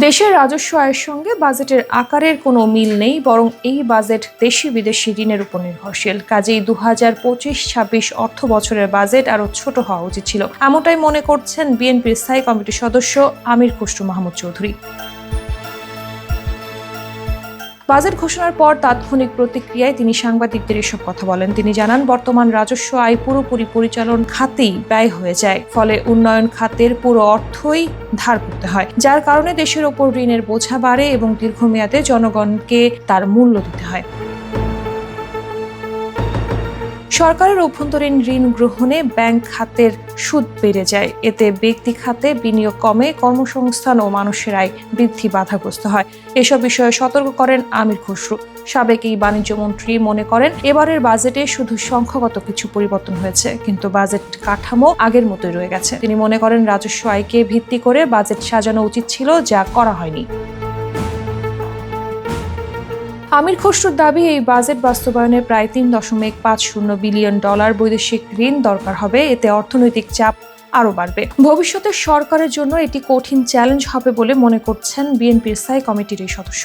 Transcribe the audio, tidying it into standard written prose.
দেশের রাজস্ব আয়ের সঙ্গে বাজেটের আকারের কোনো মিল নেই, বরং এই বাজেট দেশি বিদেশি ঋণের উপর নির্ভরশীল। কাজেই 2025-26 অর্থ বছরের বাজেট আরও ছোট হওয়া উচিত ছিল, এমনটাই মনে করছেন বিএনপির স্থায়ী কমিটির সদস্য আমির খসরু মাহমুদ চৌধুরী। বাজেট ঘোষণার পর তাৎক্ষণিক প্রতিক্রিয়ায় তিনি সাংবাদিকদের এসব কথা বলেন। তিনি জানান, বর্তমান রাজস্ব আয় পুরোপুরি পরিচালন খাতেই ব্যয় হয়ে যায়, ফলে উন্নয়ন খাতের পুরো অর্থই ধার করতে হয়, যার কারণে দেশের ওপর ঋণের বোঝা বাড়ে এবং দীর্ঘমেয়াদে জনগণকে তার মূল্য দিতে হয়। সরকারের অভ্যন্তরীণ ঋণ গ্রহণে ব্যাংক খাতের সুদ বেড়ে যায়, এতে ব্যক্তি খাতে বিনিয়োগ কমে, কর্মসংস্থান ও মানুষের আয় বৃদ্ধি বাধাগ্রস্ত হয়। এসব বিষয়ে সতর্ক করেন আমির খসরু। সাবেক এই বাণিজ্য মন্ত্রী মনে করেন, এবারের বাজেটে শুধু সংখ্যাগত কিছু পরিবর্তন হয়েছে, কিন্তু বাজেট কাঠামো আগের মতোই রয়ে গেছে। তিনি মনে করেন, রাজস্ব আয়কে ভিত্তি করে বাজেট সাজানো উচিত ছিল, যা করা হয়নি। আমির খসরুর দাবি, এই বাজেট বাস্তবায়নে প্রায় $3.50 বিলিয়ন বৈদেশিক ঋণ দরকার হবে। এতে অর্থনৈতিক চাপ আরও বাড়বে। ভবিষ্যতে সরকারের জন্য এটি কঠিন চ্যালেঞ্জ হবে বলে মনে করছেন বিএনপির স্থায়ী কমিটির এই সদস্য।